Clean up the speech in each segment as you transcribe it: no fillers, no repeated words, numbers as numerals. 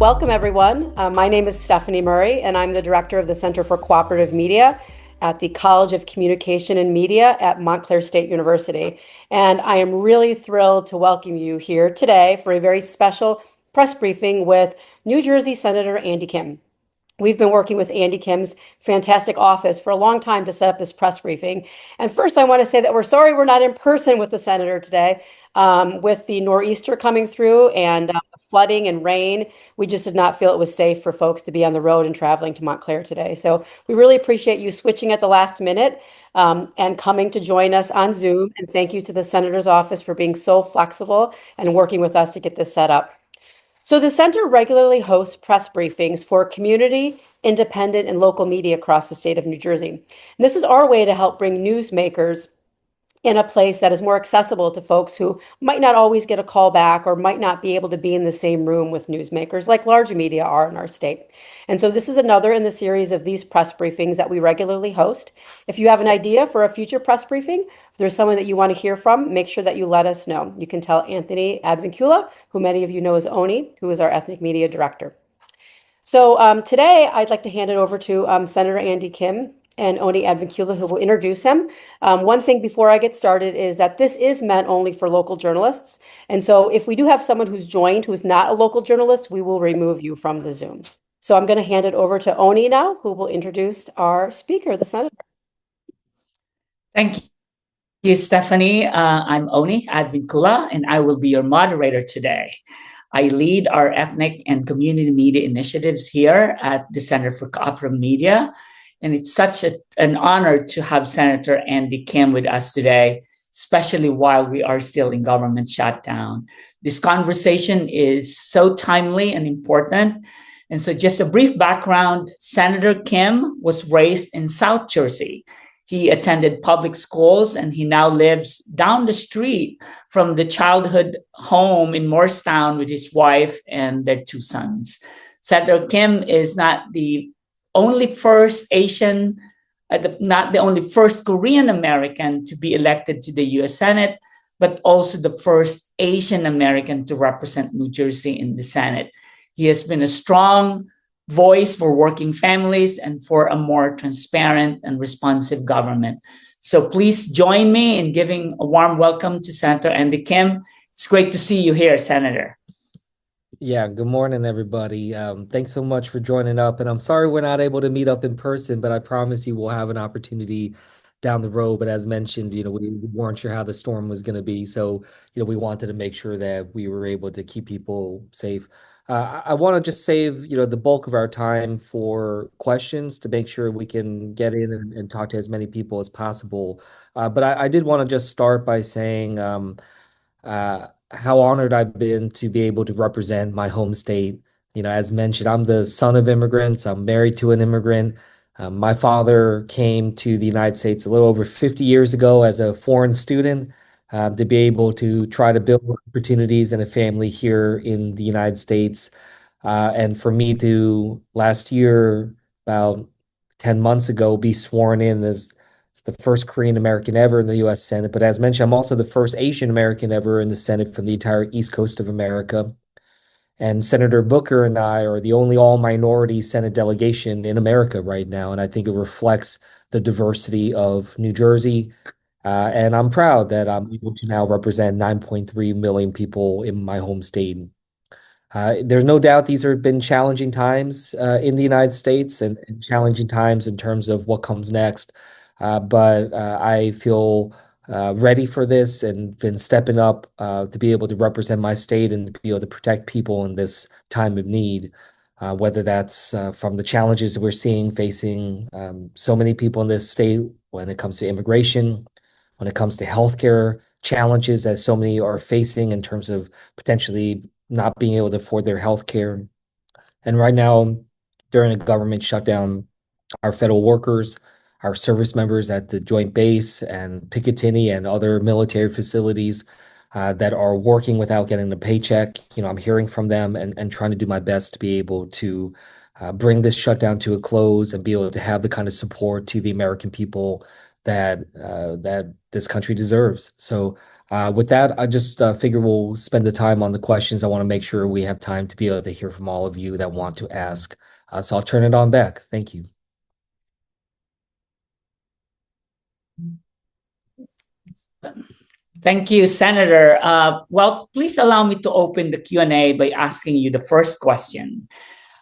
Welcome, everyone. My name is Stephanie Murray, and I'm the director of the Center for Cooperative Media at the College of Communication and Media at Montclair State University. And I am really thrilled to welcome you here today for a very special press briefing with New Jersey Senator Andy Kim. We've been working with Andy Kim's fantastic office for a long time to set up this press briefing. And first, I want to say that we're sorry we're not in person with the senator today. With the nor'easter coming through and flooding and rain, we just did not feel it was safe for folks to be on the road and traveling to Montclair today. So we really appreciate you switching at the last minute and coming to join us on Zoom. And thank you to the senator's office for being so flexible and working with us to get this set up. So the center regularly hosts press briefings for community, independent, and local media across the state of New Jersey. And this is our way to help bring newsmakers in a place that is more accessible to folks who might not always get a call back or might not be able to be in the same room with newsmakers like large media are in our state. And so this is another in the series of these press briefings that we regularly host. If you have an idea for a future press briefing, if there's someone that you want to hear from, make sure that you let us know. You can tell Oni Advincula, who many of you know as Oni, who is our ethnic media director. So today I'd like to hand it over to Senator Andy Kim and Oni Advincula, who will introduce him. One thing before I get started is that this is meant only for local journalists. And so if we do have someone who's joined who's not a local journalist, we will remove you from the Zoom. So I'm going to hand it over to Oni now, who will introduce our speaker, the senator. Thank you, Stephanie. I'm Oni Advincula, and I will be your moderator today. I lead our ethnic and community media initiatives here at the Center for Cooperative Media. And it's such an honor to have Senator Andy Kim with us today, especially while we are still in government shutdown. This conversation is so timely and important. And so just a brief background, Senator Kim was raised in South Jersey. He attended public schools and he now lives down the street from the childhood home in Morristown with his wife and their two sons. Senator Kim is not the only first Asian, not the only first Korean American to be elected to the U.S. Senate, but also the first Asian American to represent New Jersey in the Senate. He has been a strong voice for working families and for a more transparent and responsive government. So please join me in giving a warm welcome to Senator Andy Kim. It's great to see you here, Senator. Yeah, good morning, everybody. Thanks so much for joining up. And I'm sorry we're not able to meet up in person, but I promise you we'll have an opportunity down the road. But as mentioned, we weren't sure how the storm was going to be. So, we wanted to make sure that we were able to keep people safe. I want to just save, the bulk of our time for questions to make sure we can get in and talk to as many people as possible. But I did want to just start by saying how honored I've been to be able to represent my home state. As mentioned, I'm the son of immigrants. I'm married to an immigrant. My father came to the United States a little over 50 years ago as a foreign student to be able to try to build opportunities and a family here in the United States. And for me to last year, about 10 months ago, be sworn in as the first Korean American ever in the U.S. Senate. But as mentioned, I'm also the first Asian American ever in the Senate from the entire East Coast of America. And Senator Booker and I are the only all-minority Senate delegation in America right now. And I think it reflects the diversity of New Jersey. And I'm proud that I'm able to now represent 9.3 million people in my home state. There's no doubt these have been challenging times in the United States and challenging times in terms of what comes next. But I feel ready for this and been stepping up to be able to represent my state and to be able to protect people in this time of need, whether that's from the challenges that we're facing so many people in this state when it comes to immigration, when it comes to healthcare challenges that so many are facing in terms of potentially not being able to afford their healthcare. And right now, during a government shutdown, our federal workers, our service members at the Joint Base and Picatinny and other military facilities that are working without getting a paycheck. I'm hearing from them and trying to do my best to be able to bring this shutdown to a close and be able to have the kind of support to the American people that this country deserves. So with that, I just figure we'll spend the time on the questions. I want to make sure we have time to be able to hear from all of you that want to ask. So I'll turn it on back. Thank you. Thank you, Senator. Well, please allow me to open the Q&A by asking you the first question.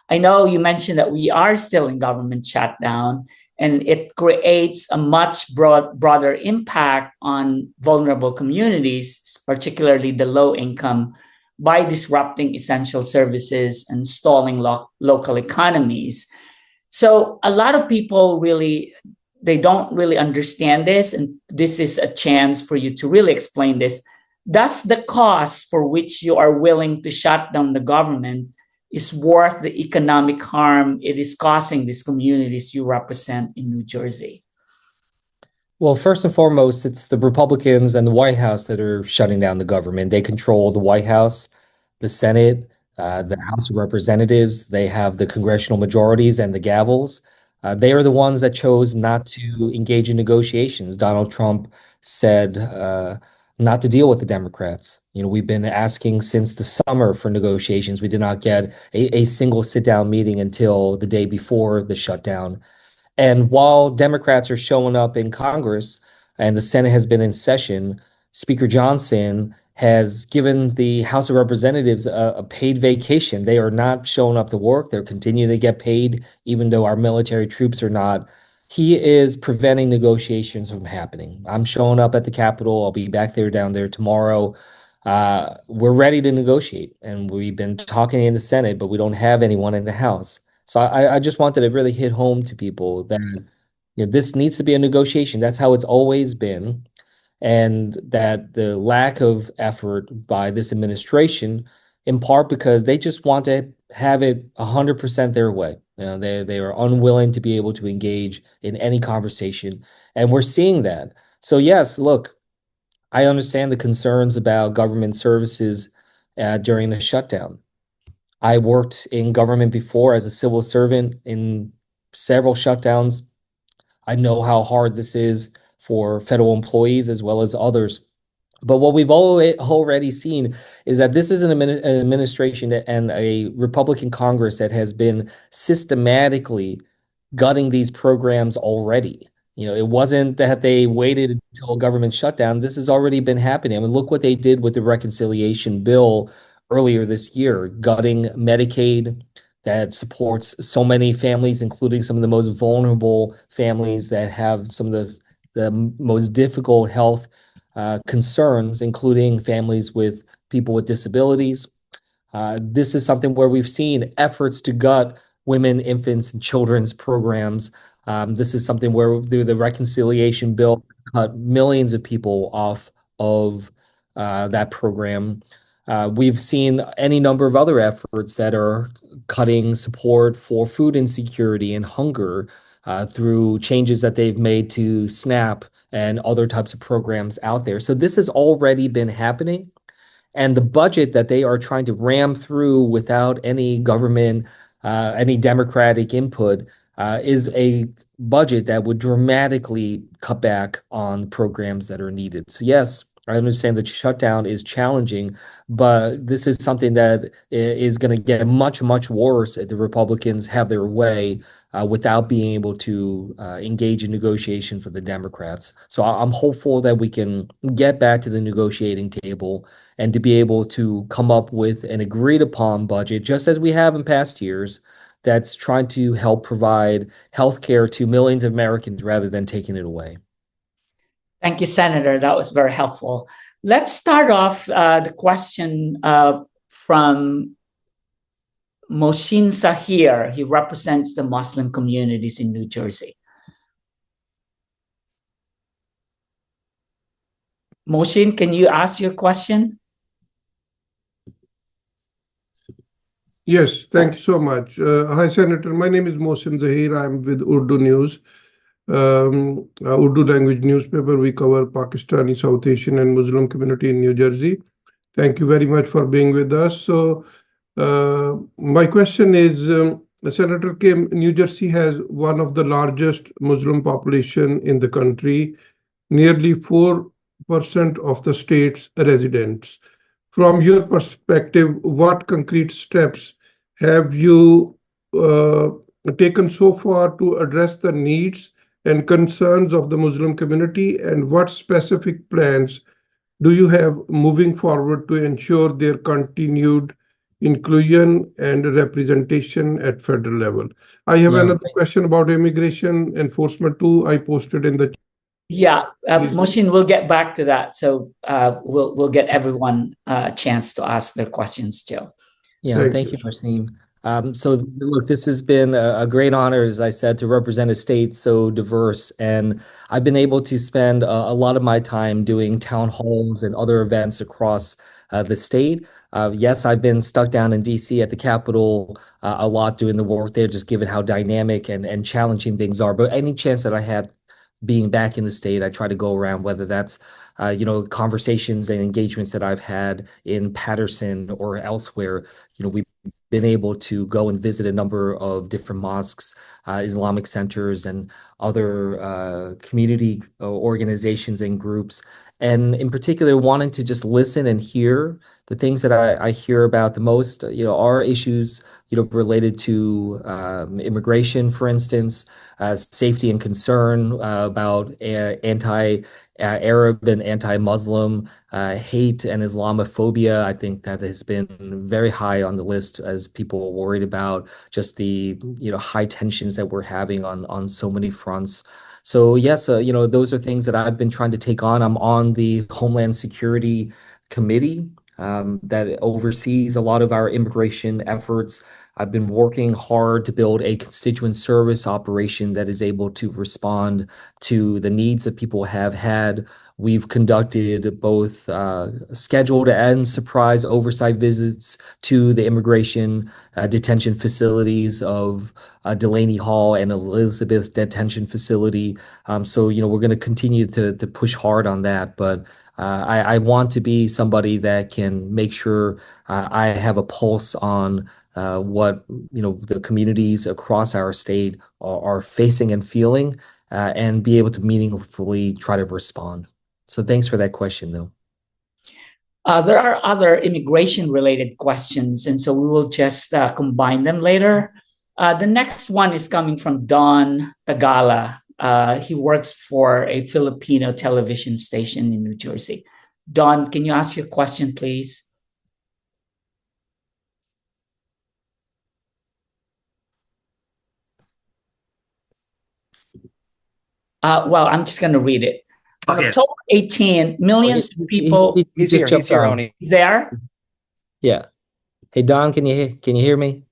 I know you mentioned that we are still in government shutdown, and it creates a much broader impact on vulnerable communities, particularly the low income, by disrupting essential services and stalling local economies. So a lot of people they don't really understand this, and this is a chance for you to really explain this. Does the cost for which you are willing to shut down the government is worth the economic harm it is causing these communities you represent in New Jersey? Well, first and foremost, it's the Republicans and the White House that are shutting down the government. They control the White House, the Senate, the House of Representatives. They have the congressional majorities and the gavels. They are the ones that chose not to engage in negotiations. Donald Trump said not to deal with the Democrats. We've been asking since the summer for negotiations. We did not get a single sit-down meeting until the day before the shutdown. And while Democrats are showing up in Congress and the Senate has been in session, Speaker Johnson has given the House of Representatives a paid vacation. They are not showing up to work. They're continuing to get paid, even though our military troops are not. He is preventing negotiations from happening. I'm showing up at the Capitol. I'll be back there down there tomorrow. We're ready to negotiate, and we've been talking in the Senate, but we don't have anyone in the House. So I just wanted to really hit home to people that this needs to be a negotiation. That's how it's always been. And that the lack of effort by this administration, in part because they just want to have it 100% their way. They are unwilling to be able to engage in any conversation. And we're seeing that. So yes, look, I understand the concerns about government services during the shutdown. I worked in government before as a civil servant in several shutdowns. I know how hard this is for federal employees as well as others. But what we've already seen is that this is an administration and a Republican Congress that has been systematically gutting these programs already. It wasn't that they waited until a government shutdown. This has already been happening. I mean, look what they did with the reconciliation bill earlier this year, gutting Medicaid that supports so many families, including some of the most vulnerable families that have some of the most difficult health concerns, including families with people with disabilities. This is something where we've seen efforts to gut women, infants, and children's programs. This is something where through the reconciliation bill cut millions of people off of that program. We've seen any number of other efforts that are cutting support for food insecurity and hunger through changes that they've made to SNAP and other types of programs out there. So this has already been happening. And the budget that they are trying to ram through without any government, any Democratic input, is a budget that would dramatically cut back on programs that are needed. So yes, I understand that shutdown is challenging, but this is something that is going to get much, much worse if the Republicans have their way without being able to engage in negotiations with the Democrats. So I'm hopeful that we can get back to the negotiating table and to be able to come up with an agreed upon budget, just as we have in past years, that's trying to help provide health care to millions of Americans rather than taking it away. Thank you, Senator. That was very helpful. Let's start off the question from Mohsin Sahir. He represents the Muslim communities in New Jersey. Mohsin, can you ask your question? Yes, thank you so much. Hi, Senator. My name is Mohsin Zahir. I'm with Urdu News, Urdu language newspaper. We cover Pakistani, South Asian, and Muslim community in New Jersey. Thank you very much for being with us. So, my question is, Senator Kim, New Jersey has one of the largest Muslim population in the country, nearly 4% of the state's residents. From your perspective, what concrete steps have you taken so far to address the needs and concerns of the Muslim community, and what specific plans do you have moving forward to ensure their continued inclusion and representation at federal level? I have Yeah. another question about immigration enforcement too. I posted in the Yeah, Please. Moshin, we'll get back to that. So we'll get everyone a chance to ask their questions too. Yeah, thank you, Marcin. So look, this has been a great honor, as I said, to represent a state so diverse. And I've been able to spend a lot of my time doing town halls and other events across the state. Yes, I've been stuck down in DC at the Capitol a lot doing the work there, just given how dynamic and challenging things are. But any chance that I have being back in the state, I try to go around, whether that's conversations and engagements that I've had in Patterson or elsewhere. We've been able to go and visit a number of different mosques, Islamic centers, and other community organizations and groups. And in particular, wanting to just listen and hear the things that I hear about the most, are issues, related to immigration, for instance, safety and concern about anti-Arab and anti-Muslim hate and Islamophobia. I think that has been very high on the list as people are worried about just the high tensions that we're having on so many fronts. So yes, those are things that I've been trying to take on. I'm on the Homeland Security Committee that oversees a lot of our immigration efforts. I've been working hard to build a constituent service operation that is able to respond to the needs that people have had. We've conducted both scheduled and surprise oversight visits to the immigration detention facilities of Delaney Hall and Elizabeth Detention Facility. So, we're going to continue to push hard on that. But I want to be somebody that can make sure I have a pulse on what the communities across our state are facing and feeling, and be able to meaningfully try to respond. So thanks for that question, though. There are other immigration-related questions, and so we will just combine them later. The next one is coming from Don Tagala. He works for a Filipino television station in New Jersey. Don, can you ask your question, please? Well, I'm just going to read it. On October 18, millions of people. He's here, Oni. He's there? Yeah. Hey, Don, can you hear me?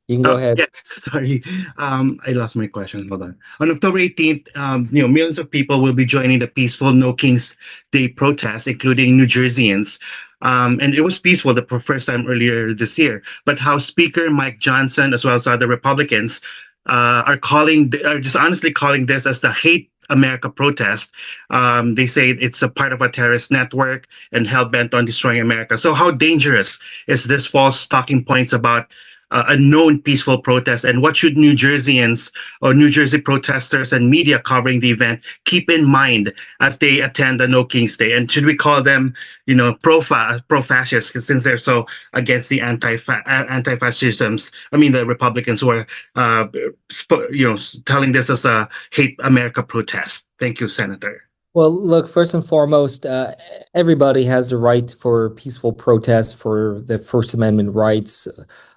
You can go ahead. Yes, sorry. I lost my question. Hold on. On October 18th, millions of people will be joining the peaceful No Kings Day protest, including New Jerseyans. And it was peaceful the first time earlier this year. But House Speaker Mike Johnson, as well as other Republicans, are just honestly calling this as the Hate America protest. They say it's a part of a terrorist network and hell-bent on destroying America. So how dangerous is this false talking points about a known peaceful protest, and what should New Jerseyans or New Jersey protesters and media covering the event keep in mind as they attend the No Kings Day? And should we call them, pro-fascist, since they're so against the anti-fascisms? I mean, the Republicans who are, telling this as a Hate America protest. Thank you, Senator. Well, look, first and foremost, everybody has the right for peaceful protest, for the First Amendment rights.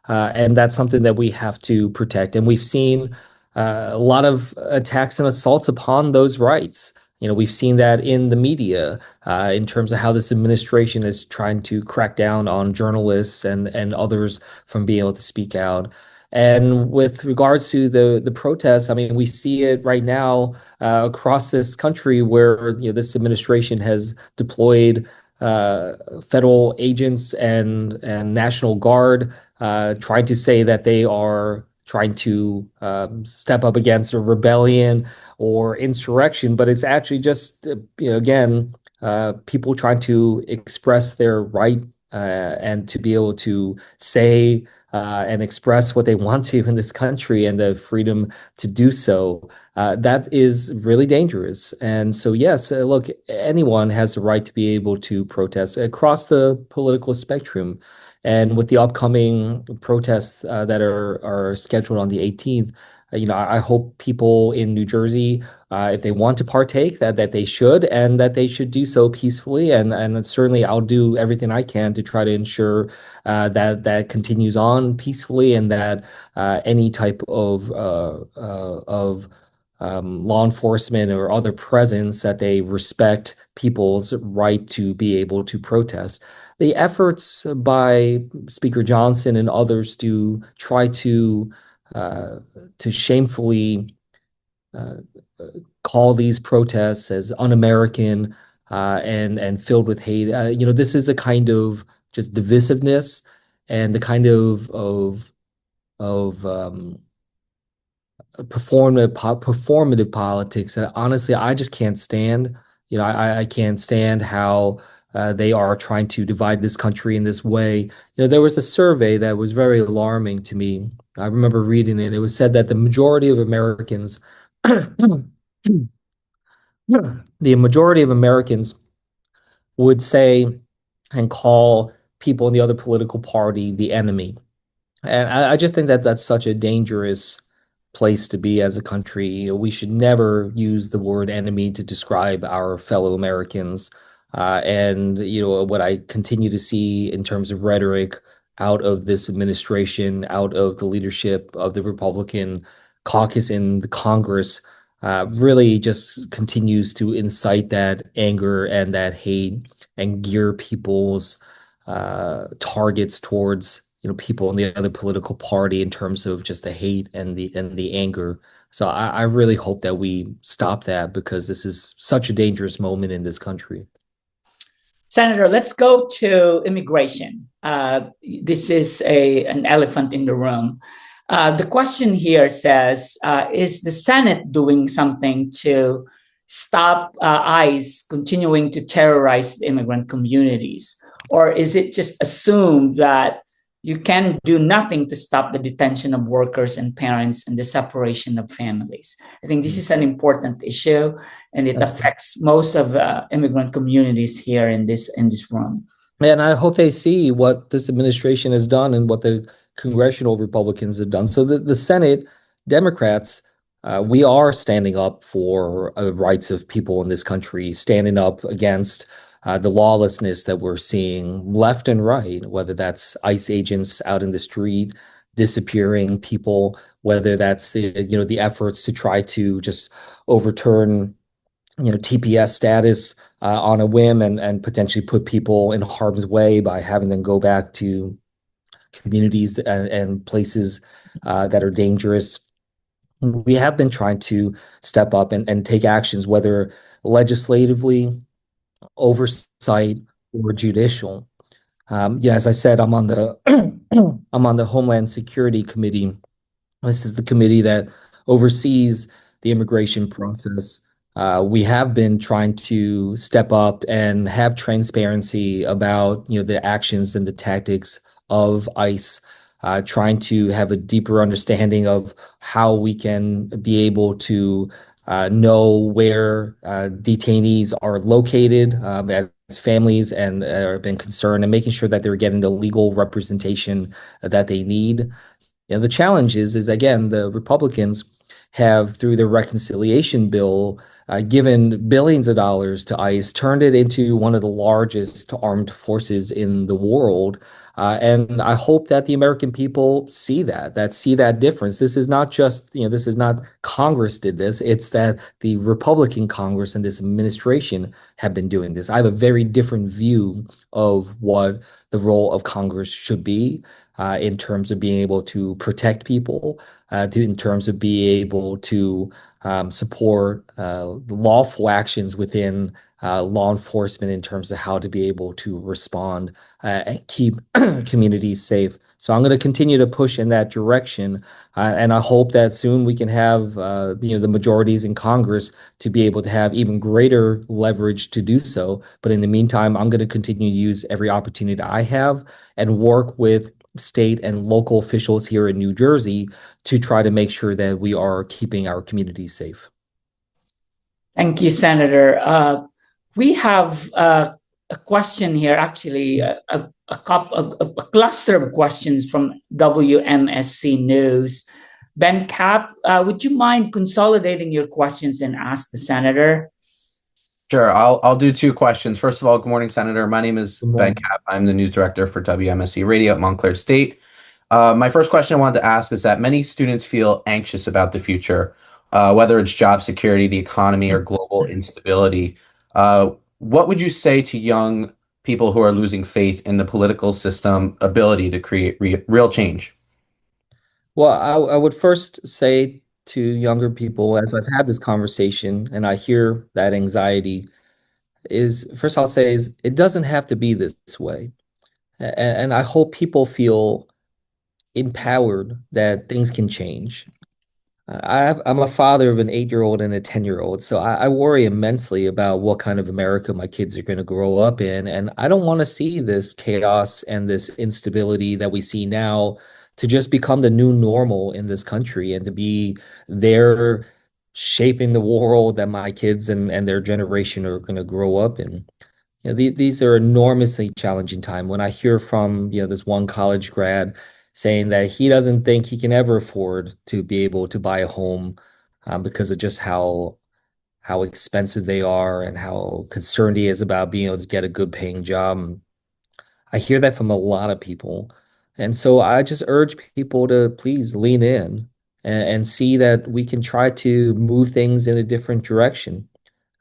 And that's something that we have to protect. And we've seen a lot of attacks and assaults upon those rights. We've seen that in the media in terms of how this administration is trying to crack down on journalists and others from being able to speak out. And with regards to the protests, I mean, we see it right now across this country where this administration has deployed federal agents and National Guard, trying to say that they are trying to step up against a rebellion or insurrection, but it's actually just again people trying to express their right and to be able to say and express what they want to in this country and the freedom to do so. That is really dangerous. And so, yes, look, anyone has the right to be able to protest across the political spectrum. And with the upcoming protests that are scheduled on the 18th, I hope people in New Jersey, if they want to partake, that they should, and that they should do so peacefully. And certainly, I'll do everything I can to try to ensure that continues on peacefully, and that any type of law enforcement or other presence, that they respect people's right to be able to protest. The efforts by Speaker Johnson and others to try to shamefully call these protests as un-American and filled with hate. This is a kind of just divisiveness and the kind of performative politics that honestly I just can't stand. I can't stand how they are trying to divide this country in this way. There was a survey that was very alarming to me. I remember reading it. It was said that the majority of Americans, the majority of Americans would say and call people in the other political party the enemy. And I just think that that's such a dangerous place to be as a country. We should never use the word enemy to describe our fellow Americans. And what I continue to see in terms of rhetoric out of this administration, out of the leadership of the Republican caucus in the Congress, really just continues to incite that anger and that hate and gear people's targets towards people in the other political party in terms of just the hate and the anger. So I really hope that we stop that, because this is such a dangerous moment in this country. Senator, let's go to immigration. This is an elephant in the room. The question here says, is the Senate doing something to stop ICE continuing to terrorize the immigrant communities? Or is it just assumed that you can do nothing to stop the detention of workers and parents and the separation of families? I think this is an important issue, and it affects most of the immigrant communities here in this room. And I hope they see what this administration has done and what the congressional Republicans have done. So the Senate Democrats, we are standing up for the rights of people in this country, standing up against the lawlessness that we're seeing left and right, whether that's ICE agents out in the street disappearing people, whether that's the efforts to try to just overturn TPS status on a whim and potentially put people in harm's way by having them go back to communities and places that are dangerous. We have been trying to step up and take actions, whether legislatively, oversight, or judicial. As I said, I'm on the I'm on the Homeland Security Committee. This is the committee that oversees the immigration process. We have been trying to step up and have transparency about the actions and the tactics of ICE, trying to have a deeper understanding of how we can be able to know where detainees are located as families and have been concerned, and making sure that they're getting the legal representation that they need. The challenge is again, the Republicans have, through their reconciliation bill, given billions of dollars to ICE, turned it into one of the largest armed forces in the world. And I hope that the American people see that difference. This is not just, this is not Congress did this. It's that the Republican Congress and this administration have been doing this. I have a very different view of what the role of Congress should be in terms of being able to protect people, in terms of being able to support lawful actions within law enforcement in terms of how to be able to respond and keep communities safe. So I'm going to continue to push in that direction, and I hope that soon we can have the majorities in Congress to be able to have even greater leverage to do so. But in the meantime, I'm going to continue to use every opportunity that I have and work with state and local officials here in New Jersey to try to make sure that we are keeping our communities safe. Thank you, Senator. We have a question here, actually, a cluster of questions from WMSC News. Ben Cap, would you mind consolidating your questions and ask the Senator? Sure, I'll do two questions. First of all, good morning, Senator. My name is Ben Cap. I'm the news director for WMSC Radio at Montclair State. My first question I wanted to ask is that many students feel anxious about the future, whether it's job security, the economy, or global instability. What would you say to young people who are losing faith in the political system ability to create real change? Well, I would first say to younger people, as I've had this conversation and I hear that anxiety, is first I'll say is it doesn't have to be this way. And I hope people feel empowered that things can change. I'm a father of an 8-year-old and a 10-year-old, so I worry immensely about what kind of America my kids are going to grow up in. And I don't want to see this chaos and this instability that we see now to just become the new normal in this country and to be there shaping the world that my kids and their generation are going to grow up in. These are enormously challenging time. When I hear from this one college grad saying that he doesn't think he can ever afford to be able to buy a home because of just how expensive they are and how concerned he is about being able to get a good paying job. I hear that from a lot of people. And so I just urge people to please lean in and see that we can try to move things in a different direction.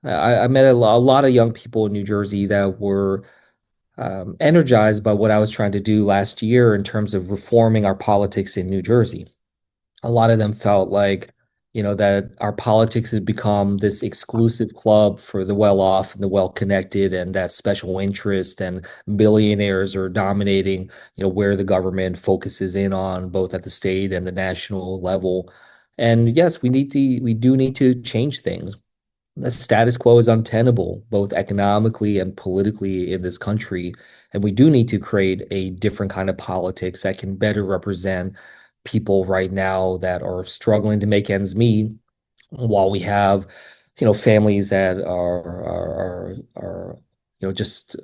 I met a lot of young people in New Jersey that were energized by what I was trying to do last year in terms of reforming our politics in New Jersey. A lot of them felt like, that our politics had become this exclusive club for the well-off and the well-connected, and that special interest and billionaires are dominating, where the government focuses in on both at the state and the national level. And yes, we do need to change things. The status quo is untenable, both economically and politically in this country. And we do need to create a different kind of politics that can better represent people right now that are struggling to make ends meet, while we have, families that are just,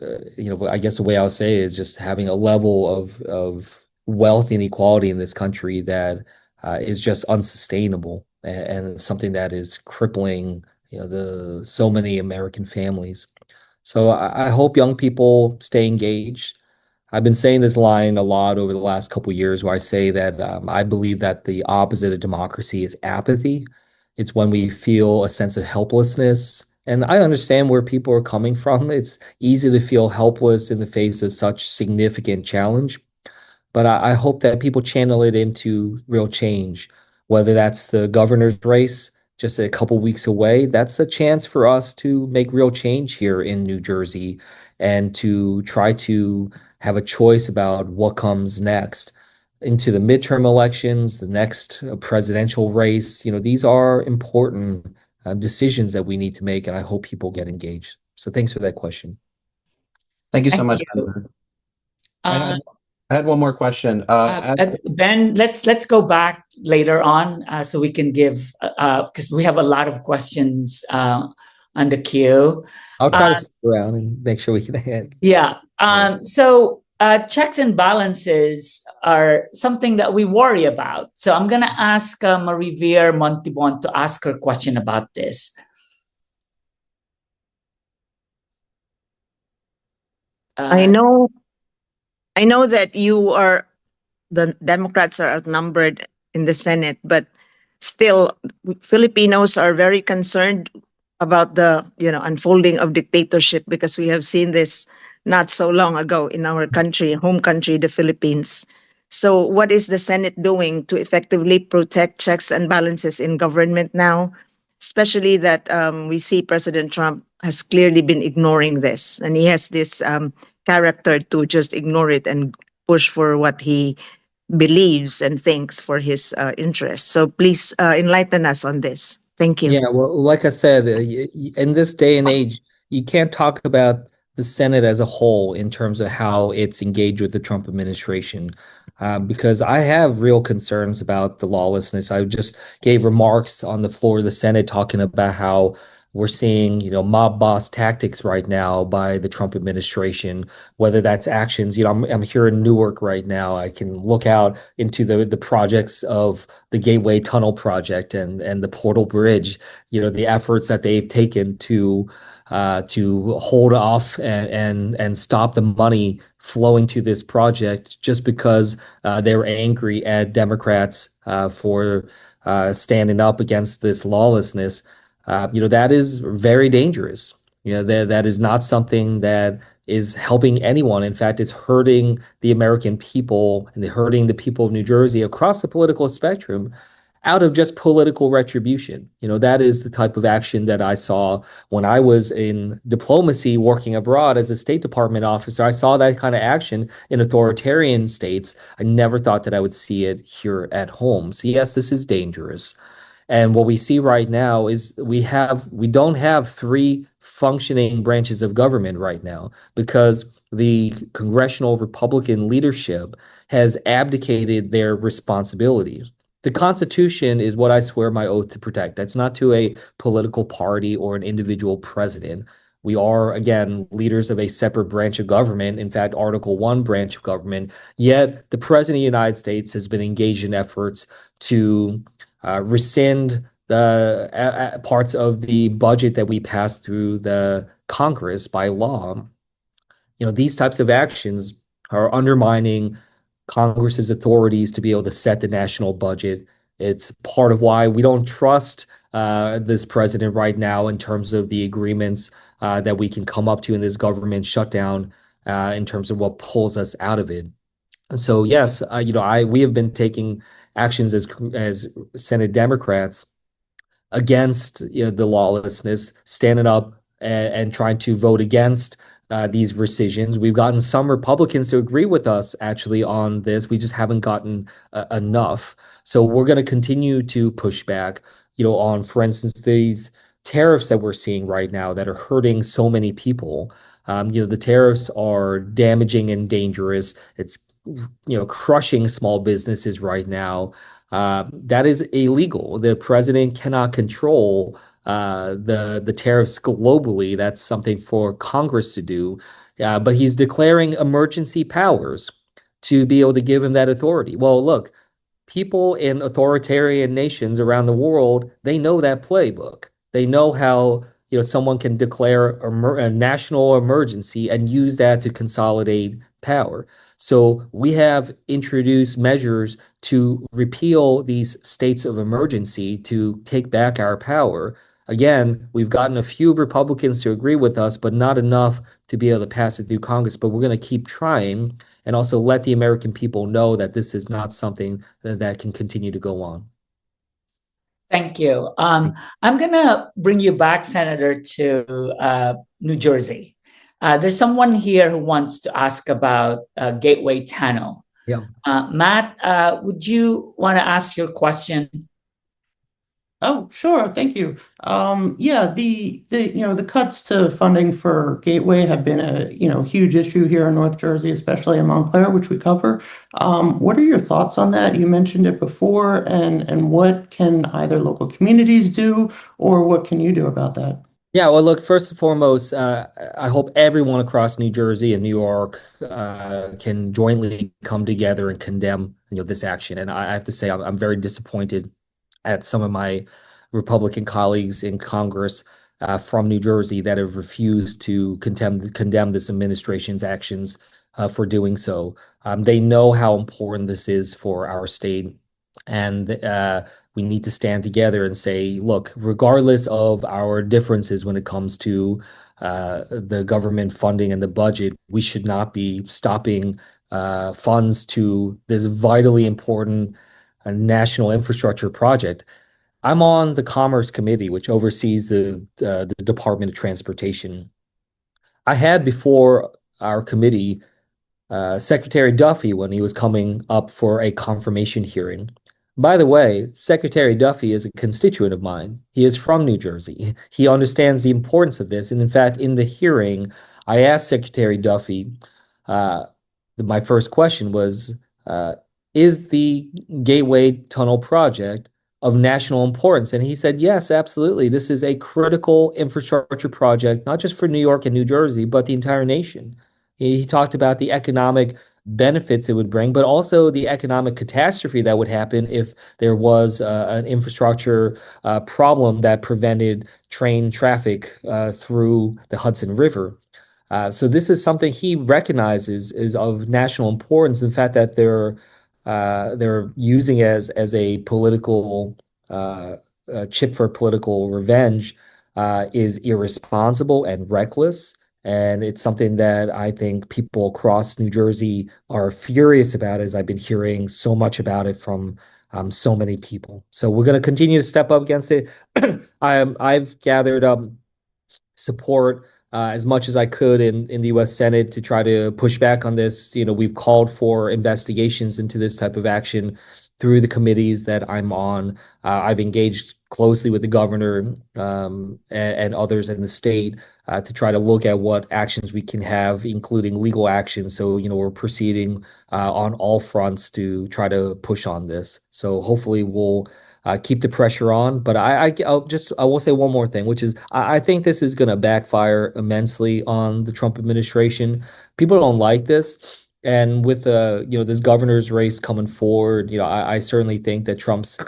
I guess the way I'll say it is just having a level of wealth inequality in this country that is just unsustainable and something that is crippling so many American families. So I hope young people stay engaged. I've been saying this line a lot over the last couple of years, where I say that I believe that the opposite of democracy is apathy. It's when we feel a sense of helplessness. And I understand where people are coming from. It's easy to feel helpless in the face of such significant challenge. But I hope that people channel it into real change, whether that's the governor's race just a couple weeks away. That's a chance for us to make real change here in New Jersey and to try to have a choice about what comes next into the midterm elections, the next presidential race. These are important decisions that we need to make, and I hope people get engaged. So thanks for that question. Thank you so Thank much, you. Ben. I had one more question. Ben, let's go back later on so we can give, because we have a lot of questions on the queue. I'll try to stick around and make sure we can end. Yeah. So checks and balances are something that we worry about. So I'm going to ask Marivier Montibon to ask her question about this. I know that the Democrats are outnumbered in the Senate, but still Filipinos are very concerned about the unfolding of dictatorship, because we have seen this not so long ago in our country, home country, the Philippines. So what is the Senate doing to effectively protect checks and balances in government now? especially that we see President Trump has clearly been ignoring this, and he has this character to just ignore it and push for what he believes and thinks for his interests. So please enlighten us on this. Thank you. Yeah, well, like I said, in this day and age, you can't talk about the Senate as a whole in terms of how it's engaged with the Trump administration, because I have real concerns about the lawlessness. I just gave remarks on the floor of the Senate talking about how we're seeing, mob boss tactics right now by the Trump administration, whether that's actions. I'm here in Newark right now. I can look out into the projects of the Gateway Tunnel project and the Portal Bridge, the efforts that they've taken to hold off and stop the money flowing to this project just because they were angry at Democrats for standing up against this lawlessness. That is very dangerous. That is not something that is helping anyone. In fact, it's hurting the American people and hurting the people of New Jersey across the political spectrum out of just political retribution. That is the type of action that I saw when I was in diplomacy working abroad as a State Department officer. I saw that kind of action in authoritarian states. I never thought that I would see it here at home. So yes, this is dangerous. And what we see right now is we don't have three functioning branches of government right now because the congressional Republican leadership has abdicated their responsibilities. The Constitution is what I swear my oath to protect. That's not to a political party or an individual president. We are, again, leaders of a separate branch of government, in fact, Article 1 branch of government. Yet the President of the United States has been engaged in efforts to rescind the parts of the budget that we passed through the Congress by law. These types of actions are undermining Congress's authorities to be able to set the national budget. It's part of why we don't trust this president right now in terms of the agreements that we can come up to in this government shutdown in terms of what pulls us out of it. So yes, we have been taking actions as Senate Democrats against the lawlessness, standing up and trying to vote against these rescissions. We've gotten some Republicans to agree with us actually on this. We just haven't gotten enough. So we're going to continue to push back, on, for instance, these tariffs that we're seeing right now that are hurting so many people. The tariffs are damaging and dangerous. It's crushing small businesses right now. That is illegal. The president cannot control the tariffs globally. That's something for Congress to do. But he's declaring emergency powers to be able to give him that authority. Well, look, people in authoritarian nations around the world, they know that playbook. They know how someone can declare a national emergency and use that to consolidate power. So we have introduced measures to repeal these states of emergency to take back our power. Again, we've gotten a few Republicans to agree with us, but not enough to be able to pass it through Congress. But we're going to keep trying and also let the American people know that this is not something that can continue to go on. Thank you. I'm going to bring you back, Senator, to New Jersey. There's someone here who wants to ask about Gateway Tunnel. Yeah. Matt, would you want to ask your question? Oh, sure. Thank you. Yeah, the cuts to funding for Gateway have been a huge issue here in North Jersey, especially in Montclair, which we cover. What are your thoughts on that? You mentioned it before, and what can either local communities do, or what can you do about that? Yeah, well, look, first and foremost, I hope everyone across New Jersey and New York can jointly come together and condemn this action. And I have to say, I'm very disappointed at some of my Republican colleagues in Congress from New Jersey that have refused to condemn this administration's actions for doing so. They know how important this is for our state, and we need to stand together and say, look, regardless of our differences when it comes to the government funding and the budget, we should not be stopping funds to this vitally important national infrastructure project. I'm on the Commerce Committee, which oversees the Department of Transportation. I had before our committee Secretary Duffy when he was coming up for a confirmation hearing. By the way, Secretary Duffy is a constituent of mine. He is from New Jersey. He understands the importance of this. And in fact, in the hearing, I asked Secretary Duffy, my first question was, is the Gateway Tunnel project of national importance? And he said, yes, absolutely. This is a critical infrastructure project, not just for New York and New Jersey, but the entire nation. He talked about the economic benefits it would bring, but also the economic catastrophe that would happen if there was an infrastructure problem that prevented train traffic through the Hudson River. So this is something he recognizes is of national importance. In fact, that they're using as a political chip for political revenge is irresponsible and reckless. And it's something that I think people across New Jersey are furious about, as I've been hearing so much about it from so many people. So we're going to continue to step up against it. I've gathered support as much as I could in the U.S. Senate to try to push back on this. We've called for investigations into this type of action through the committees that I'm on. I've engaged closely with the governor and others in the state to try to look at what actions we can have, including legal action. So, we're proceeding on all fronts to try to push on this. So hopefully we'll keep the pressure on. But I will say one more thing, which is I think this is going to backfire immensely on the Trump administration. People don't like this. And with this governor's race coming forward, I certainly think that Trump's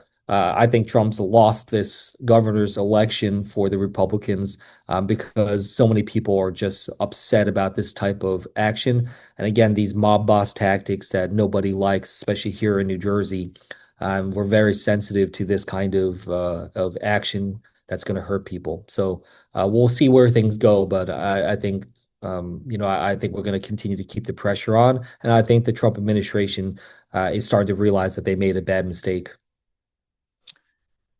lost this governor's election for the Republicans because so many people are just upset about this type of action. And again, these mob boss tactics that nobody likes, especially here in New Jersey. We're very sensitive to this kind of action that's going to hurt people. So we'll see where things go, but I think I think we're going to continue to keep the pressure on, and I think the Trump administration is starting to realize that they made a bad mistake.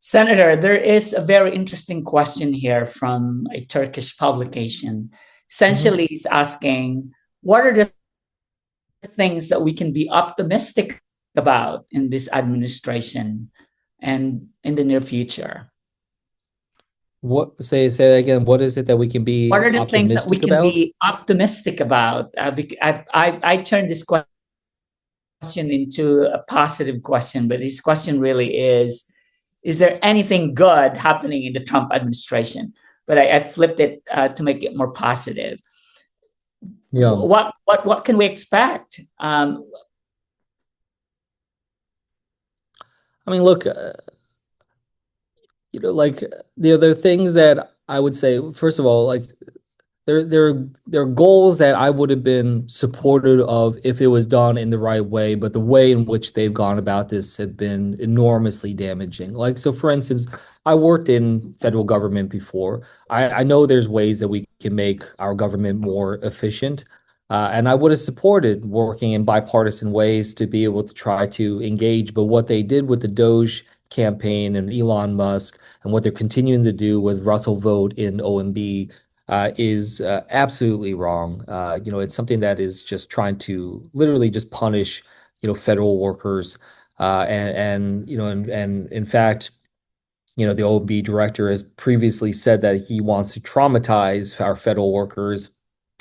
Senator, there is a very interesting question here from a Turkish publication. Essentially, it's asking, what are the things that we can be optimistic about in this administration and in the near future? Say that again. What is it that we can be What are the things that we can about? be optimistic about? I turned this question into a positive question, but his question really is there anything good happening in the Trump administration? But I flipped it to make it more positive. Yeah. What can we expect? I mean, look, there are things that I would say, first of all, like there are goals that I would have been supportive of if it was done in the right way, but the way in which they've gone about this have been enormously damaging. So for instance, I worked in federal government before. I know there's ways that we can make our government more efficient. And I would have supported working in bipartisan ways to be able to try to engage. But what they did with the Doge campaign and Elon Musk and what they're continuing to do with Russell Vogt in OMB is absolutely wrong. It's something that is just trying to literally just punish, federal workers. And in fact, the OMB director has previously said that he wants to traumatize our federal workers,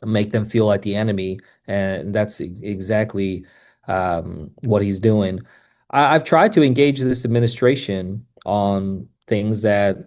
make them feel like the enemy. And that's exactly what he's doing. I've tried to engage this administration on things that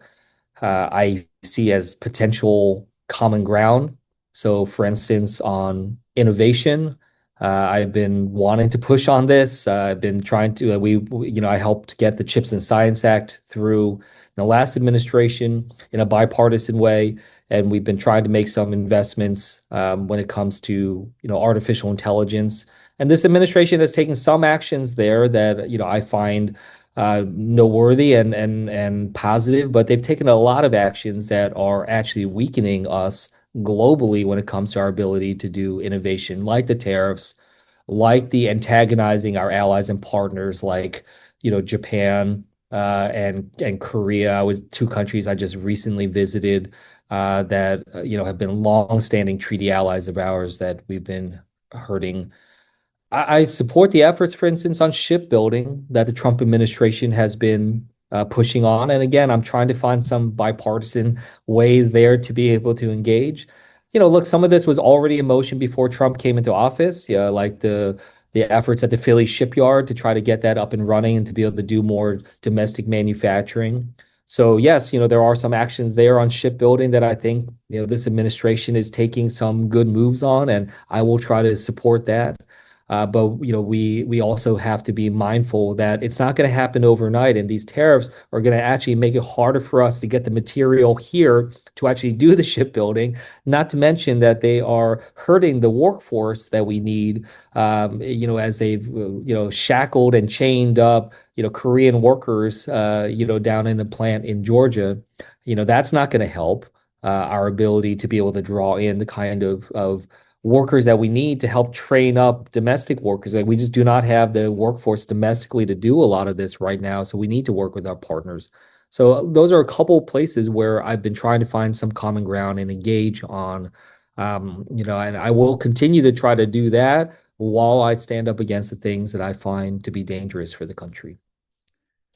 I see as potential common ground. So, for instance, on innovation, I've been wanting to push on this. I've been trying to. I helped get the Chips and Science Act through the last administration in a bipartisan way, and we've been trying to make some investments when it comes to artificial intelligence. And this administration has taken some actions there that I find noteworthy and positive, but they've taken a lot of actions that are actually weakening us globally when it comes to our ability to do innovation, like the tariffs, like the antagonizing our allies and partners, like Japan and Korea. Was two countries I just recently visited that have been long-standing treaty allies of ours that we've been hurting. I support the efforts, for instance, on shipbuilding that the Trump administration has been pushing on. And again, I'm trying to find some bipartisan ways there to be able to engage. Look, some of this was already in motion before Trump came into office. Yeah, like the efforts at the Philly shipyard to try to get that up and running and to be able to do more domestic manufacturing. So yes, there are some actions there on shipbuilding that I think, this administration is taking some good moves on, and I will try to support that. But we also have to be mindful that it's not going to happen overnight, and these tariffs are going to actually make it harder for us to get the material here to actually do the shipbuilding. Not to mention that they are hurting the workforce that we need. As they've shackled and chained up Korean workers down in a plant in Georgia. That's not going to help our ability to be able to draw in the kind of workers that we need to help train up domestic workers. Like, we just do not have the workforce domestically to do a lot of this right now. So we need to work with our partners. So those are a couple places where I've been trying to find some common ground and engage on, and I will continue to try to do that while I stand up against the things that I find to be dangerous for the country.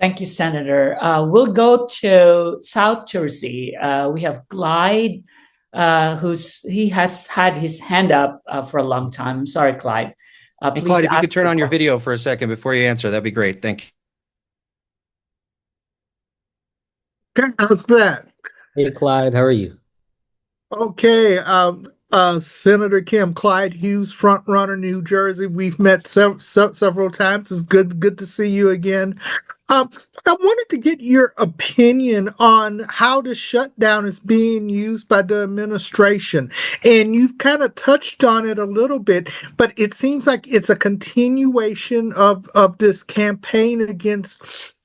Thank you, Senator. We'll go to South Jersey. We have Clyde. He has had his hand up for a long time. I'm sorry, Clyde. Hey, Clyde, if you could turn on your video for a second before you answer, that'd be great. Thank you. How's that? Hey, Clyde, how are you? Okay, Senator Kim, Clyde Hughes, front runner, New Jersey. We've met several times. It's good to see you again. I wanted to get your opinion on how the shutdown is being used by the administration. And you've kind of touched on it a little bit, but it seems like it's a continuation of this campaign against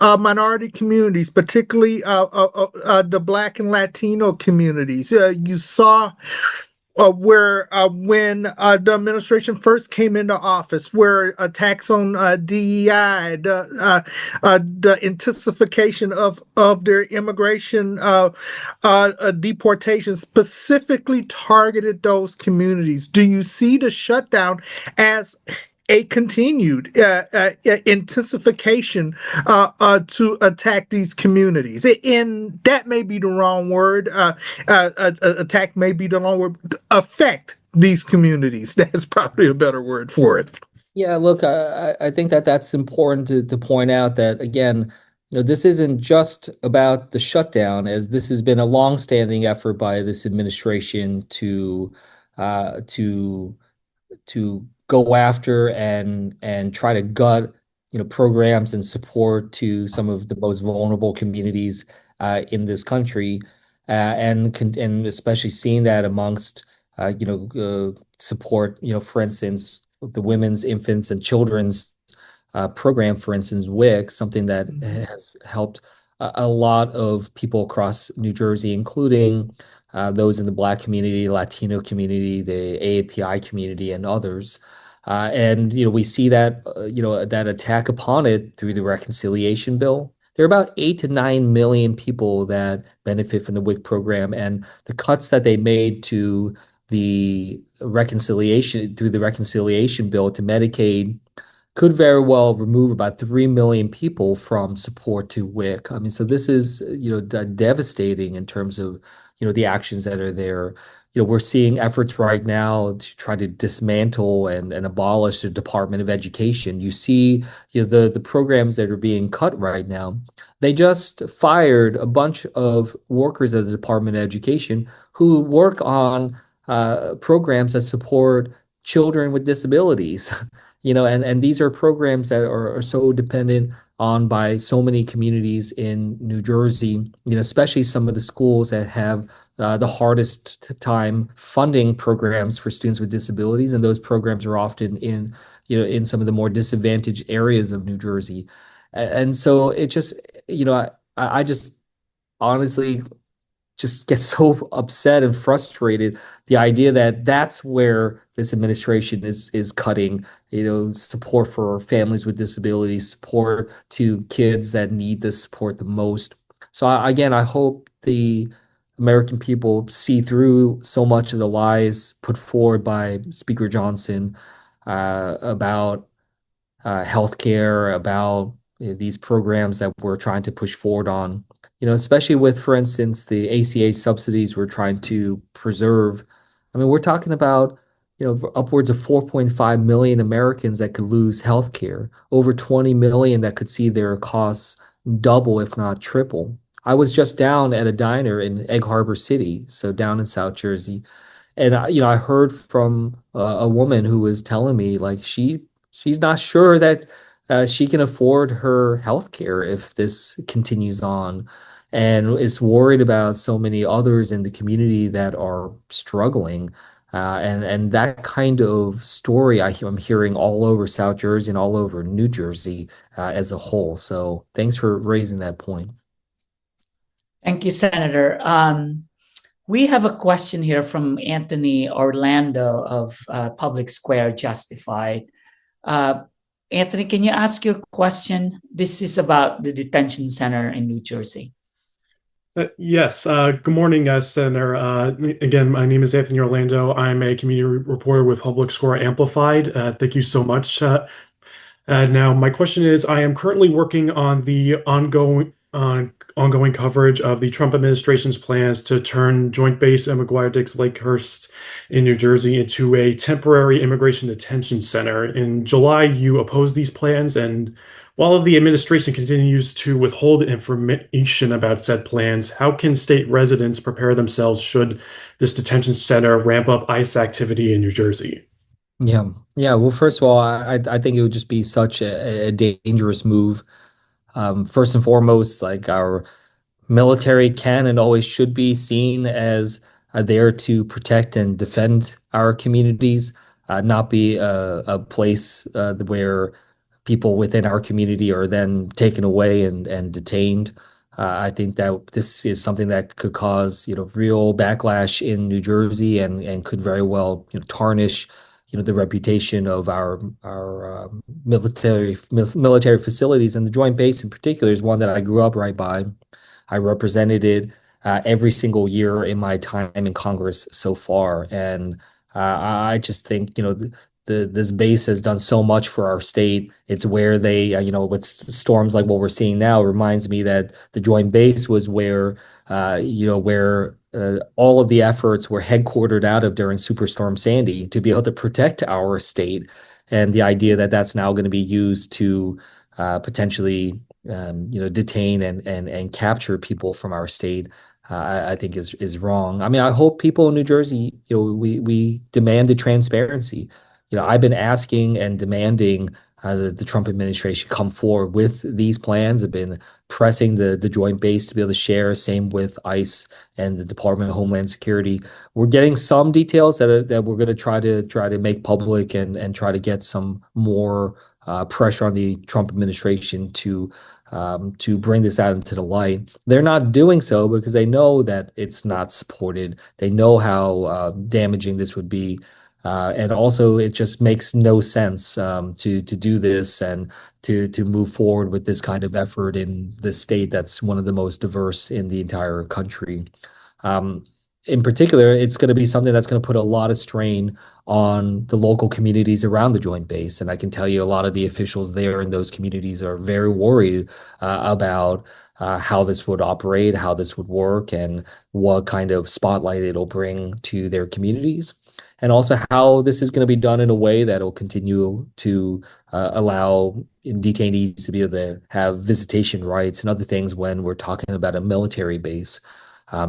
minority communities, particularly the Black and Latino communities. You saw where when the administration first came into office, where attacks on DEI, the intensification of their immigration deportation specifically targeted those communities. Do you see the shutdown as a continued intensification to attack these communities? And that may be the wrong word. Attack may be the wrong word. Affect these communities. That's probably a better word for it. Yeah, look, I think that's important to point out that, again, this isn't just about the shutdown, as this has been a longstanding effort by this administration to go after and try to gut programs and support to some of the most vulnerable communities in this country, and especially seeing that amongst support, for instance, the Women's, Infants, and Children's program, for instance, WIC, something that has helped a lot of people across New Jersey, including those in the Black community, Latino community, the AAPI community, and others. And we see that that attack upon it through the reconciliation bill. There are about 8 to 9 million people that benefit from the WIC program, and the cuts that they made to the reconciliation through the reconciliation bill to Medicaid could very well remove about 3 million people from support to WIC. I mean, so this is devastating in terms of the actions that are there. We're seeing efforts right now to try to dismantle and abolish the Department of Education. You see the programs that are being cut right now. They just fired a bunch of workers at the Department of Education who work on programs that support children with disabilities. And these are programs that are so dependent on by so many communities in New Jersey, especially some of the schools that have the hardest time funding programs for students with disabilities. And those programs are often in some of the more disadvantaged areas of New Jersey. And so it just, I just honestly, just get so upset and frustrated. The idea that that's where this administration is cutting, support for families with disabilities, support to kids that need this support the most. So again, I hope the American people see through so much of the lies put forward by Speaker Johnson about healthcare, about these programs that we're trying to push forward on. Especially with, for instance, the ACA subsidies we're trying to preserve. I mean, we're talking about, upwards of 4.5 million Americans that could lose health care, over 20 million that could see their costs double, if not triple. I was just down at a diner in Egg Harbor City, so down in South Jersey, and I heard from a woman who was telling me like she's not sure that she can afford her health care if this continues on, and is worried about so many others in the community that are struggling. And that kind of story I'm hearing all over South Jersey and all over New Jersey as a whole. So thanks for raising that point. Thank you, Senator. We have a question here from Anthony Orlando of Public Square Justified. Anthony, can you ask your question? This is about the detention center in New Jersey. Yes. Good morning, Senator. Again, my name is Anthony Orlando. I'm a community reporter with Public Square Amplified. Thank you so much. Now, my question is, I am currently working on the ongoing coverage of the Trump administration's plans to turn Joint Base McGuire-Dix-Lakehurst in New Jersey into a temporary immigration detention center. In July, you opposed these plans, and while the administration continues to withhold information about said plans, how can state residents prepare themselves should this detention center ramp up ICE activity in New Jersey? Yeah. Well, first of all, I think it would just be such a dangerous move. First and foremost, like, our military can and always should be seen as there to protect and defend our communities, not be a place where people within our community are then taken away and detained. I think that this is something that could cause, real backlash in New Jersey and could very well, tarnish, the reputation of our military facilities. And the Joint Base in particular is one that I grew up right by. I represented it every single year in my time in Congress so far, and I just think this base has done so much for our state. It's where they, with storms like what we're seeing now, reminds me that the Joint Base was where all of the efforts were headquartered out of during Superstorm Sandy to be able to protect our state, and the idea that that's now going to be used to potentially detain and capture people from our state, I think is wrong. I mean, I hope people in New Jersey, we demanded transparency. I've been asking and demanding the Trump administration come forward with these plans. I've been pressing the Joint Base to be able to share. Same with ICE and the Department of Homeland Security. We're getting some details that we're going to try to make public and try to get some more pressure on the Trump administration to bring this out into the light. They're not doing so because they know that it's not supported. They know how damaging this would be. And also, it just makes no sense to do this and to move forward with this kind of effort in this state that's one of the most diverse in the entire country. In particular, it's going to be something that's going to put a lot of strain on the local communities around the Joint Base. And I can tell you a lot of the officials there in those communities are very worried about how this would operate, how this would work, and what kind of spotlight it'll bring to their communities. And also how this is going to be done in a way that will continue to allow detainees to be able to have visitation rights and other things when we're talking about a military base.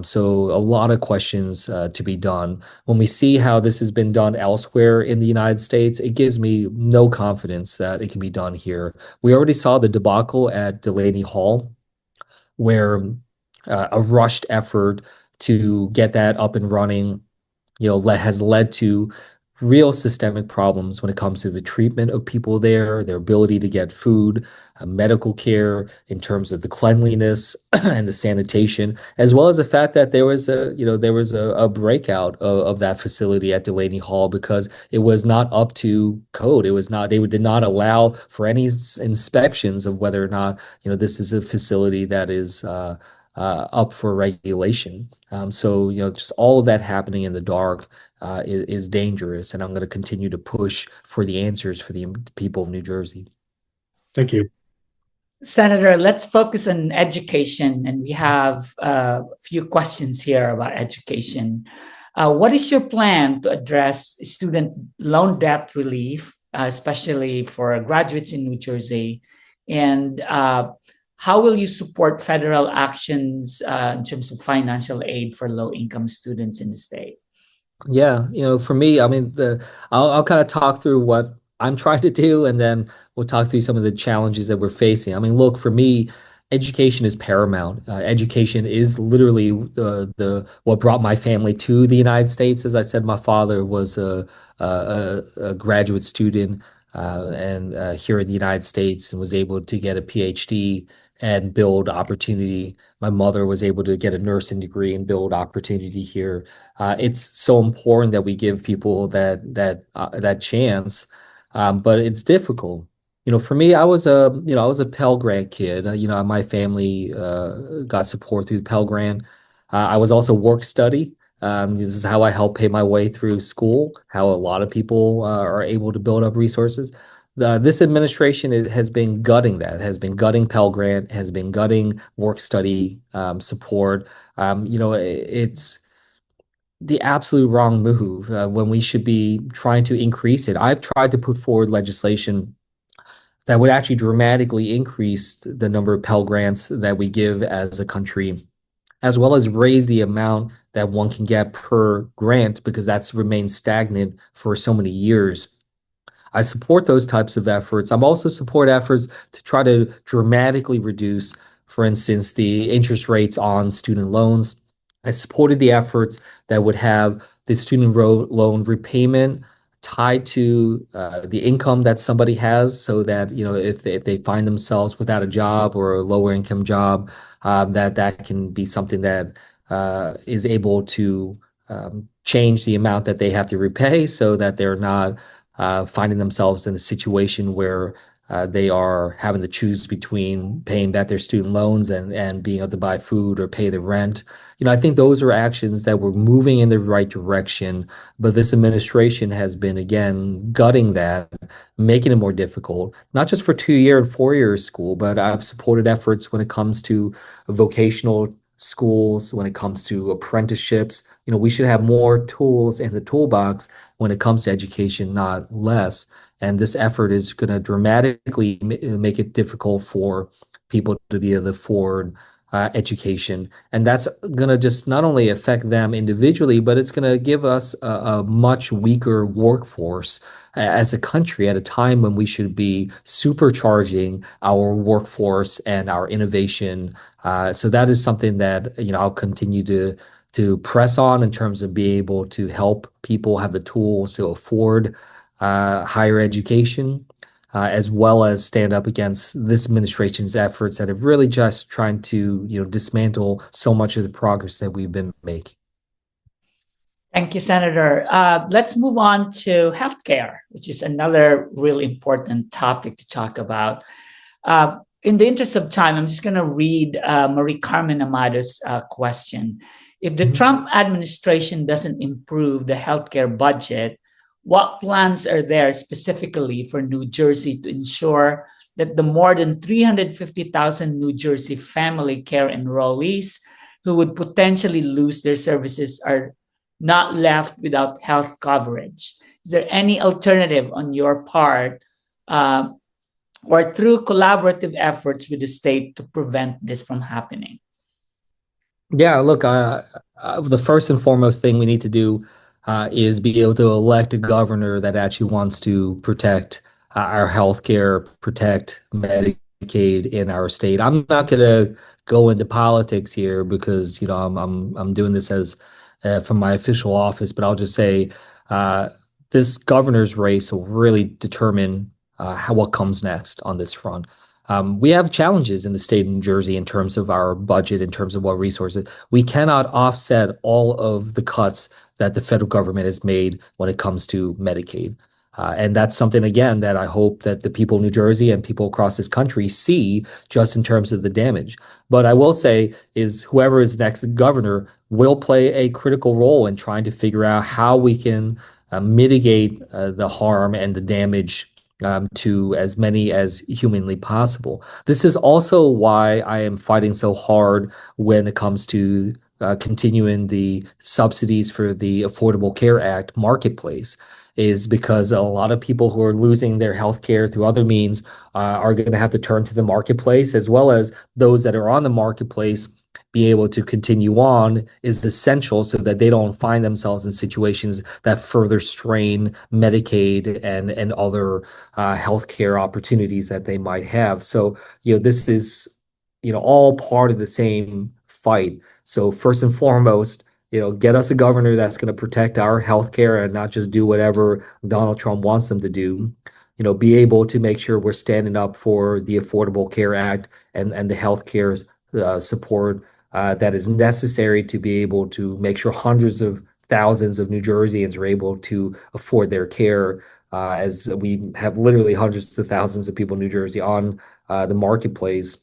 So a lot of questions to be done. When we see how this has been done elsewhere in the United States, it gives me no confidence that it can be done here. We already saw the debacle at Delaney Hall, where a rushed effort to get that up and running has led to real systemic problems when it comes to the treatment of people there, their ability to get food, medical care, in terms of the cleanliness and the sanitation, as well as the fact that there was a breakout of that facility at Delaney Hall because it was not up to code. It was not, they did not allow for any inspections of whether or not, this is a facility that is up for regulation. So, just all of that happening in the dark is dangerous. And I'm going to continue to push for the answers for the people of New Jersey. Thank you. Senator, let's focus on education. And we have a few questions here about education. What is your plan to address student loan debt relief, especially for graduates in New Jersey? And how will you support federal actions in terms of financial aid for low-income students in the state? Yeah, for me, I mean, I'll kind of talk through what I'm trying to do, and then we'll talk through some of the challenges that we're facing. I mean, look, for me, education is paramount. Education is literally what brought my family to the United States. As I said, my father was a graduate student and here in the United States and was able to get a PhD and build opportunity. My mother was able to get a nursing degree and build opportunity here. It's so important that we give people that chance, but it's difficult. For me, I was a Pell Grant kid. My family got support through the Pell Grant. I was also work study. This is how I helped pay my way through school, how a lot of people are able to build up resources. This administration has been gutting that, has been gutting Pell Grant, has been gutting work study support. It's the absolute wrong move when we should be trying to increase it. I've tried to put forward legislation that would actually dramatically increase the number of Pell Grants that we give as a country, as well as raise the amount that one can get per grant, because that's remained stagnant for so many years. I support those types of efforts. I'm also support efforts to try to dramatically reduce, for instance, the interest rates on student loans. I supported the efforts that would have the student loan repayment tied to the income that somebody has, so that if they find themselves without a job or a lower income job, that can be something that is able to change the amount that they have to repay, so that they're not finding themselves in a situation where they are having to choose between paying back their student loans and being able to buy food or pay the rent. I think those are actions that were moving in the right direction, but this administration has been, again, gutting that, making it more difficult, not just for 2-year and 4-year school, but I've supported efforts when it comes to vocational schools, when it comes to apprenticeships. We should have more tools in the toolbox when it comes to education, not less. And this effort is going to dramatically make it difficult for people to be able to afford education. And that's going to just not only affect them individually, but it's going to give us a much weaker workforce as a country at a time when we should be supercharging our workforce and our innovation. So that is something that I'll continue to press on in terms of being able to help people have the tools to afford higher education, as well as stand up against this administration's efforts that have really just trying to dismantle so much of the progress that we've been making. Thank you, Senator. Let's move on to healthcare, which is another really important topic to talk about. In the interest of time, I'm just going to read Marie Carmen Amado's question. If the Trump administration doesn't improve the healthcare budget, what plans are there specifically for New Jersey to ensure that the more than 350,000 New Jersey FamilyCare enrollees who would potentially lose their services are not left without health coverage? Is there any alternative on your part or through collaborative efforts with the state to prevent this from happening? Yeah, look, the first and foremost thing we need to do is be able to elect a governor that actually wants to protect our healthcare, protect Medicaid in our state. I'm not going to go into politics here because I'm doing this as from my official office, but I'll just say this governor's race will really determine what comes next on this front. We have challenges in the state of New Jersey in terms of our budget, in terms of what resources. We cannot offset all of the cuts that the federal government has made when it comes to Medicaid. And that's something, again, that I hope that the people of New Jersey and people across this country see just in terms of the damage. But I will say is whoever is next governor will play a critical role in trying to figure out how we can mitigate the harm and the damage to as many as humanly possible. This is also why I am fighting so hard when it comes to continuing the subsidies for the Affordable Care Act marketplace, is because a lot of people who are losing their health care through other means are going to have to turn to the marketplace, as well as those that are on the marketplace be able to continue on is essential so that they don't find themselves in situations that further strain Medicaid and other healthcare opportunities that they might have. So, this is, all part of the same fight. So first and foremost, get us a governor that's going to protect our healthcare and not just do whatever Donald Trump wants them to do. Be able to make sure we're standing up for the Affordable Care Act and the healthcare support that is necessary to be able to make sure hundreds of thousands of New Jerseyans are able to afford their care, as we have literally hundreds of thousands of people in New Jersey on the marketplace.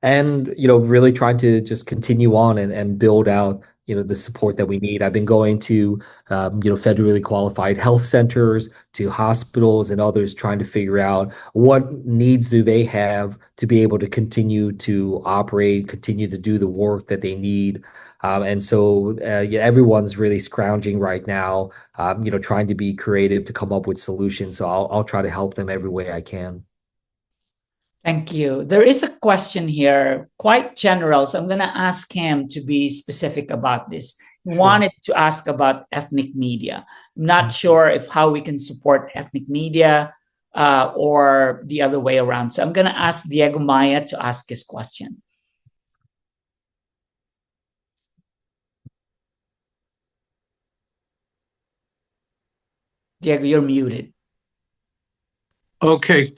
And, really trying to just continue on and build out, the support that we need. I've been going to, federally qualified health centers, to hospitals and others, trying to figure out what needs do they have to be able to continue to operate, continue to do the work that they need. And so everyone's really scrounging right now, trying to be creative to come up with solutions. So I'll try to help them every way I can. Thank you. There is a question here, quite general, so I'm going to ask him to be specific about this. He wanted to ask about ethnic media. I'm not sure if how we can support ethnic media or the other way around. So I'm going to ask Diego Maya to ask his question. Diego, you're muted. Okay.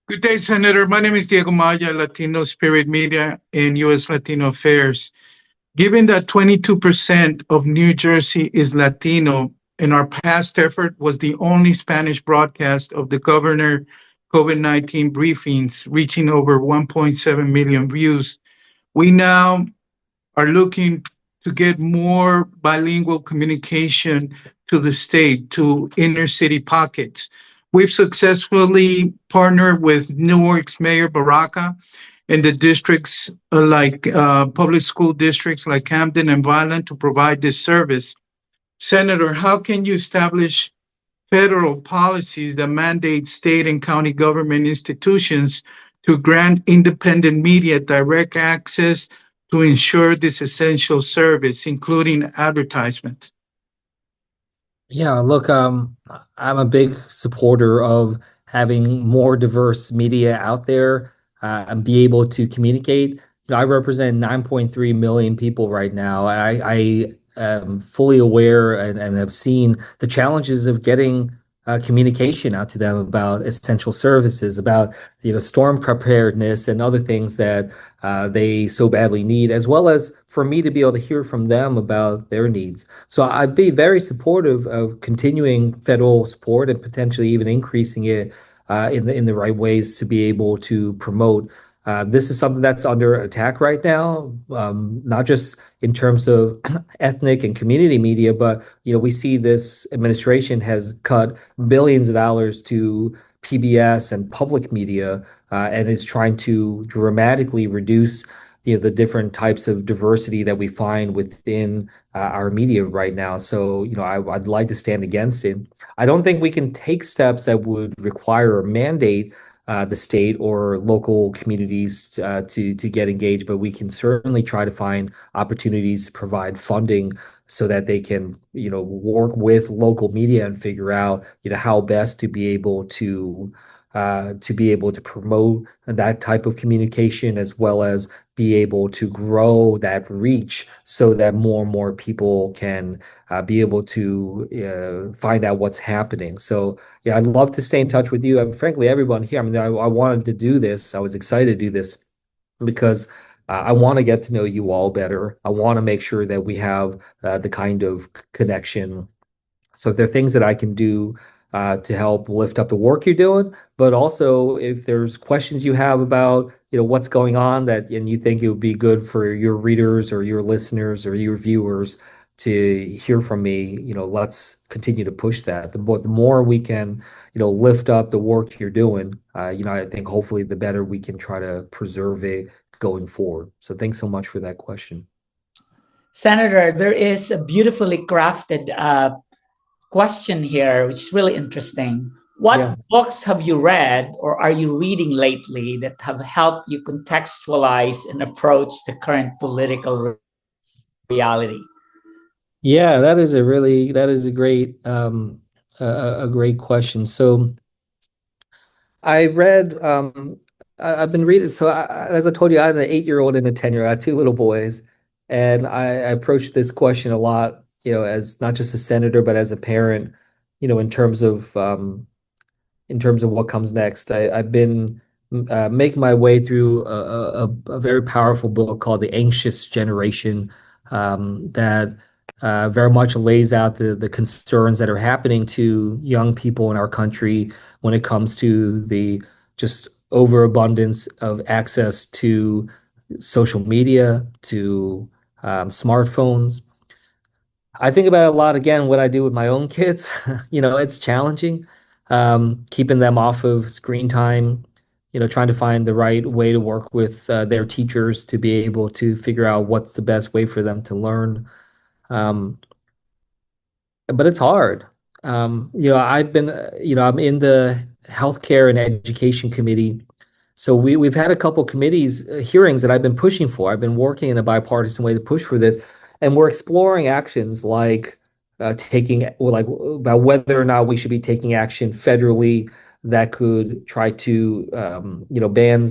Good day, Senator. My name is Diego Maya, Latino Spirit Media and U.S. Latino Affairs. Given that 22% of New Jersey is Latino, and our past effort was the only Spanish broadcast of the governor COVID-19 briefings, reaching over 1.7 million views, we now are looking to get more bilingual communication to the state, to inner city pockets. We've successfully partnered with Newark's Mayor Baraka and the districts like public school districts like Camden and Vineland to provide this service. Senator, how can you establish federal policies that mandate state and county government institutions to grant independent media direct access to ensure this essential service, including advertisements? Yeah, look, I'm a big supporter of having more diverse media out there and be able to communicate. I represent 9.3 million people right now. I am fully aware and have seen the challenges of getting communication out to them about essential services, about storm preparedness and other things that they so badly need, as well as for me to be able to hear from them about their needs. So I'd be very supportive of continuing federal support and potentially even increasing it in the right ways to be able to promote. This is something that's under attack right now, not just in terms of ethnic and community media, but we see this administration has cut billions of dollars to PBS and public media, and is trying to dramatically reduce the different types of diversity that we find within our media right now. So I'd like to stand against it. I don't think we can take steps that would require or mandate the state or local communities to get engaged, but we can certainly try to find opportunities to provide funding so that they can work with local media and figure out how best to be able to to be able to promote that type of communication, as well as be able to grow that reach so that more and more people can be able to find out what's happening. So yeah, I'd love to stay in touch with you. And frankly, everyone here, I mean, I wanted to do this. I was excited to do this because I want to get to know you all better. I want to make sure that we have the kind of connection. So if there are things that I can do to help lift up the work you're doing, but also if there's questions you have about, what's going on that and you think it would be good for your readers or your listeners or your viewers to hear from me, let's continue to push that. The more we can, lift up the work you're doing, I think hopefully the better we can try to preserve it going forward. So thanks so much for that question. Senator, there is a beautifully crafted question here, which is really interesting. What books have you read or are you reading lately that have helped you contextualize and approach the current political reality? Yeah, that is a great a great question. So I read I've been reading. So as I told you, I have an 8-year-old and a 10-year-old. I have two little boys, and I approach this question a lot, as not just a senator, but as a parent, in terms of what comes next. I've been making my way through a very powerful book called The Anxious Generation that very much lays out the concerns that are happening to young people in our country when it comes to the just overabundance of access to social media, to smartphones. I think about it a lot, again, what I do with my own kids. It's challenging, keeping them off of screen time, trying to find the right way to work with their teachers to be able to figure out what's the best way for them to learn. But it's hard. I've been, I'm in the healthcare and education committee. So we've had a couple committees hearings that I've been pushing for. I've been working in a bipartisan way to push for this, and we're exploring actions like about whether or not we should be taking action federally that could try to ban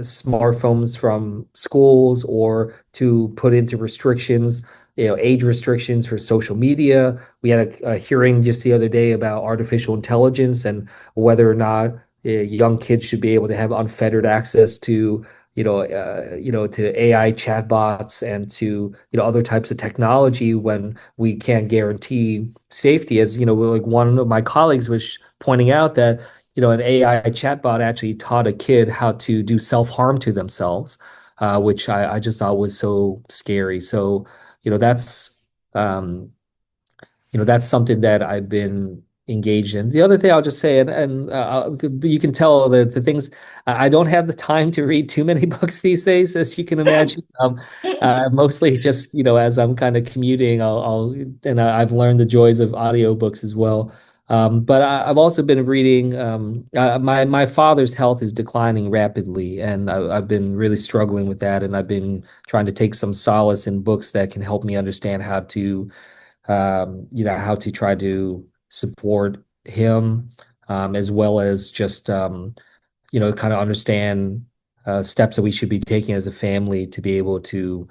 smartphones from schools, or to put into restrictions, age restrictions for social media. We had a hearing just the other day about artificial intelligence and whether or not young kids should be able to have unfettered access to to AI chatbots and to other types of technology when we can't guarantee safety. As like one of my colleagues was pointing out that an AI chatbot actually taught a kid how to do self-harm to themselves, which I just thought was so scary. So that's that's something that I've been engaged in. The other thing I'll just say, and you can tell that the things, I don't have the time to read too many books these days, as you can imagine. Mostly just as I'm kind of commuting, I've learned the joys of audiobooks as well. But I've also been reading. My father's health is declining rapidly, and I've been really struggling with that. And I've been trying to take some solace in books that can help me understand how to try to support him, as well as just kind of understand steps that we should be taking as a family to be able to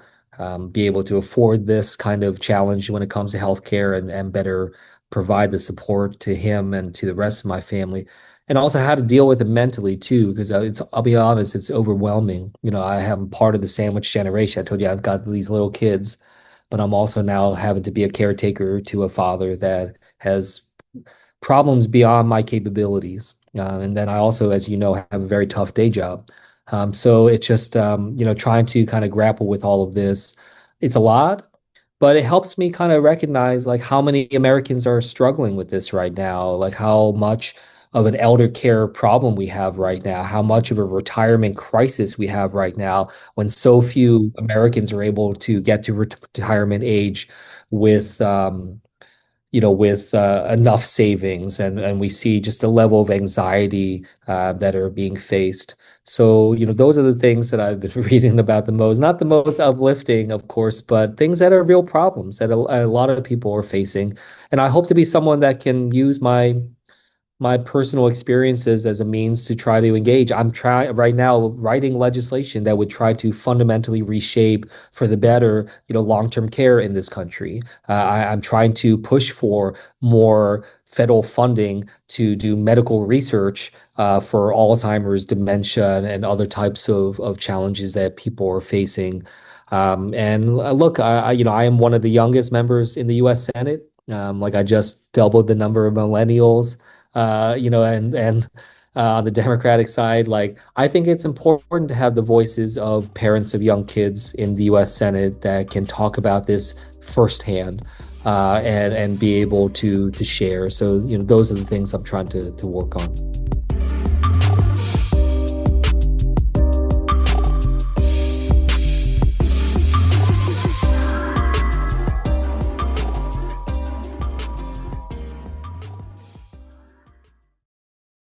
afford this kind of challenge when it comes to healthcare, and better provide the support to him and to the rest of my family, and also how to deal with it mentally too, because I'll be honest, it's overwhelming. I am part of the sandwich generation. I told you I've got these little kids, but I'm also now having to be a caretaker to a father that has problems beyond my capabilities. And then I also, as you know, have a very tough day job. So it's just, trying to kind of grapple with all of this. It's a lot, but it helps me kind of recognize like how many Americans are struggling with this right now, like how much of an elder care problem we have right now, how much of a retirement crisis we have right now, when so few Americans are able to get to retirement age with enough savings, and we see just a level of anxiety that are being faced. So, those are the things that I've been reading about the most. Not the most uplifting, of course, but things that are real problems that a lot of people are facing. And I hope to be someone that can use my my personal experiences as a means to try to engage. I'm right now writing legislation that would try to fundamentally reshape for the better, long-term care in this country. I'm trying to push for more federal funding to do medical research for Alzheimer's, dementia, and other types of challenges that people are facing. And look, I am one of the youngest members in the U.S. Senate. Like I just doubled the number of millennials. And on the Democratic side, like I think it's important to have the voices of parents of young kids in the U.S. Senate that can talk about this firsthand, and be able to share. So those are the things I'm trying to work on.